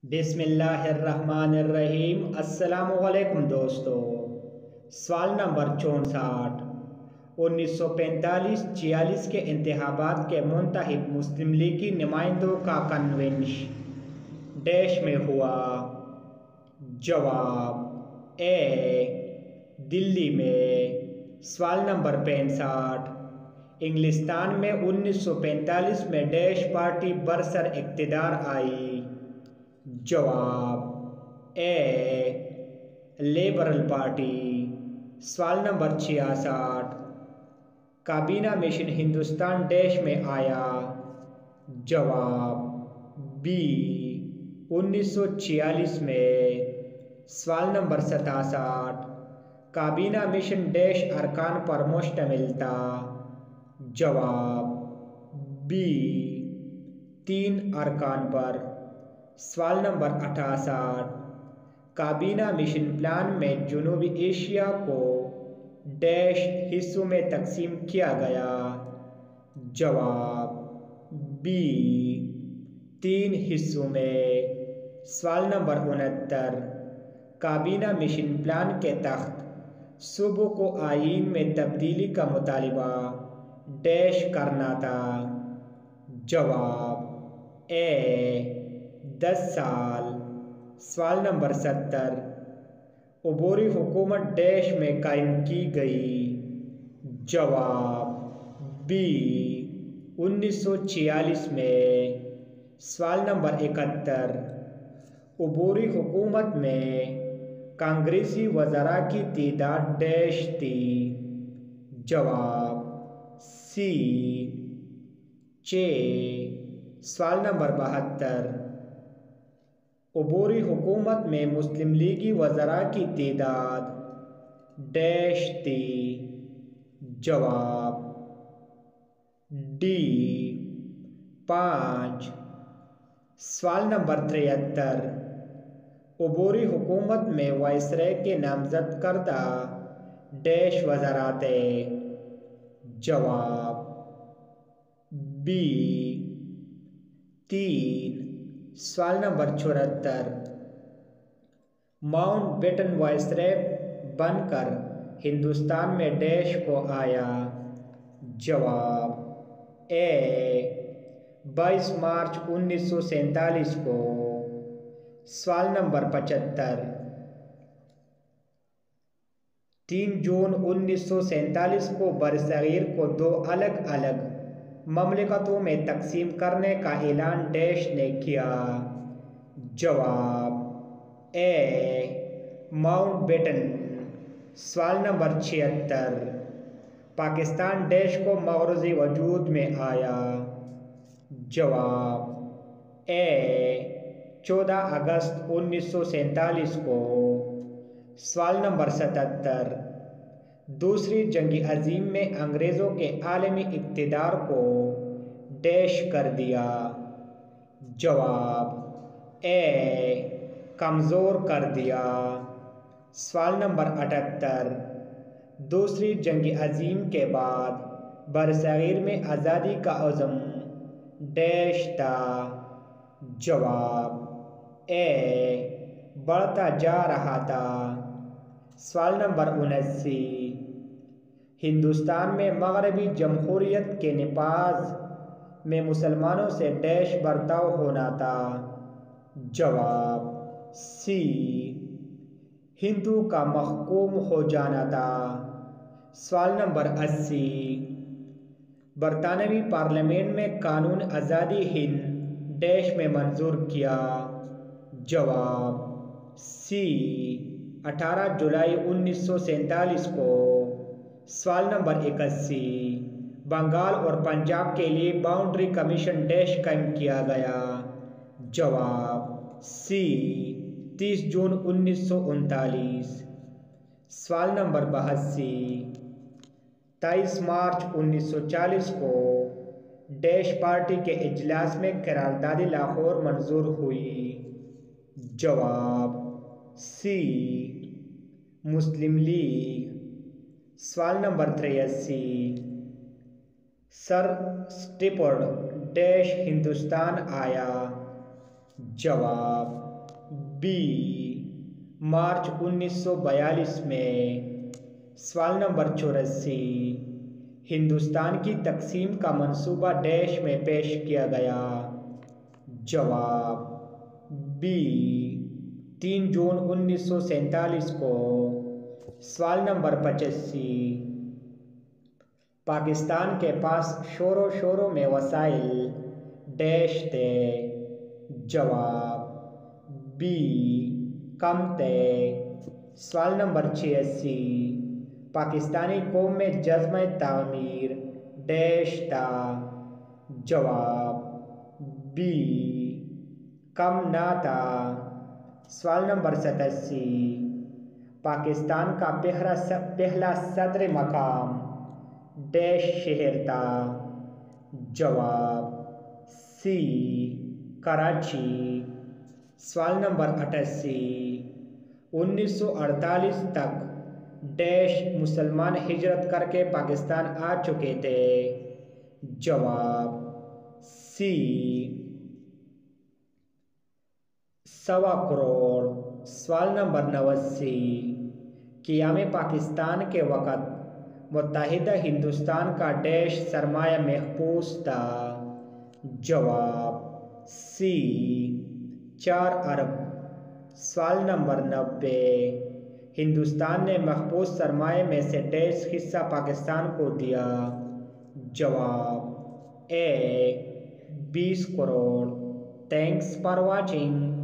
بسم اللہ الرحمن الرحیم۔ السلام علیکم دوستو۔ سوال نمبر 64۔ 1945-46 کے انتخابات کے منتخب مسلم لیگی نمائندوں کا کنونشن ڈیش میں ہوا؟ جواب اے دلی میں۔ سوال نمبر 65۔ انگلستان میں 1945 میں ڈیش پارٹی برسر اقتدار آئی؟ جواب اے لیبرل پارٹی۔ سوال نمبر 66۔ کابینہ مشن ہندوستان ڈیش میں آیا؟ جواب بی 1946 میں۔ سوال نمبر 67۔ کابینہ مشن ڈیش ارکان پر مشتمل تھا؟ جواب بی 3 ارکان پر۔ سوال نمبر 68۔ کابینہ مشن پلان میں جنوبی ایشیا کو ڈیش حصوں میں تقسیم کیا گیا؟ جواب بی 3 حصوں میں۔ سوال نمبر 69۔ کابینہ مشن پلان کے تحت صوبوں کو آئین میں تبدیلی کا مطالبہ ڈیش کرنا تھا؟ جواب اے 10 سال۔ سوال نمبر 70۔ عبوری حکومت ڈیش میں قائم کی گئی؟ جواب بی 1946 میں۔ سوال نمبر 71۔ عبوری حکومت میں کانگریسی وزراء کی تعداد ڈیش تھی؟ جواب سی 6۔ سوال نمبر 72۔ عبوری حکومت میں مسلم لیگی وزراء کی تعداد ڈیش تھی؟ جواب ڈی 5۔ سوال نمبر 73۔ عبوری حکومت میں وائسرائے کے نامزد کردہ ڈیش وزراء تھے؟ جواب بی 3۔ سوال نمبر 74۔ ماؤنٹ بیٹن وائسرائے بن کر ہندوستان میں ڈیش کو آیا؟ جواب اے 22 مارچ 1947 کو۔ سوال نمبر 75۔ 3 جون 1947 کو برصغیر کو 2 الگ الگ مملکتوں میں تقسیم کرنے کا اعلان ڈیش نے کیا؟ جواب اے ماؤنٹ بیٹن۔ سوال نمبر 76۔ پاکستان ڈیش کو مغرض وجود میں آیا؟ جواب اے 14 اگست 1947 کو۔ سوال نمبر 77۔ دوسری جنگ عظیم میں انگریزوں کے عالمی اقتدار کو ڈیش کر دیا؟ جواب اے کمزور کر دیا۔ سوال نمبر 78۔ دوسری جنگ عظیم کے بعد برصغیر میں آزادی کا عزم ڈیش تھا؟ جواب اے بڑھتا جا رہا تھا۔ سوال نمبر 79۔ ہندوستان میں مغربی جمہوریت کے نفاذ میں مسلمانوں سے ڈیش برتاؤ ہونا تھا؟ جواب سی ہندو کا محکوم ہو جانا تھا۔ سوال نمبر 80۔ برطانوی پارلیمنٹ میں قانون آزادی ہند ڈیش میں منظور کیا؟ جواب سی 18 جولائی 1947 کو۔ سوال نمبر 81۔ بنگال اور پنجاب کے لیے باؤنڈری کمیشن ڈیش قائم کیا گیا؟ جواب سی 30 جون 1939۔ سوال نمبر 82۔ 23 مارچ 1940 کو ڈیش پارٹی کے اجلاس میں قرارداد لاہور منظور ہوئی؟ جواب سی مسلم لیگ۔ سوال نمبر 83۔ سر سٹیفورڈ ڈیش ہندوستان آیا؟ جواب بی مارچ 1942 میں۔ سوال نمبر 84، ہندوستان کی تقسیم کا منصوبہ ڈیش میں پیش کیا گیا؟ جواب بی 3 جون 1947 کو۔ سوال نمبر 85، پاکستان کے پاس شور و شوروں میں وسائل ڈیش تھے؟ جواب بی کم تھے۔ سوال نمبر 86، پاکستانی قوم میں جذبہ تعمیر ڈیش تھا؟ جواب بی کم نہ تھا۔ سوال نمبر 87، پاکستان کا پہلا صدر مقام ڈیش شہر تھا؟ جواب سی کراچی۔ سوال نمبر 88، 1948 تک ڈیش مسلمان ہجرت کر کے پاکستان آ چکے تھے؟ جواب سی 1.25 کروڑ۔ سوال نمبر 89، قیام پاکستان کے وقت متحدہ ہندوستان کا ڈیش سرمایہ محفوظ تھا؟ جواب سی 4 ارب۔ سوال نمبر 90، ہندوستان نے محفوظ سرمایہ میں سے ڈیش حصہ پاکستان کو دیا؟ جواب A 20 crore. Thanks for watching.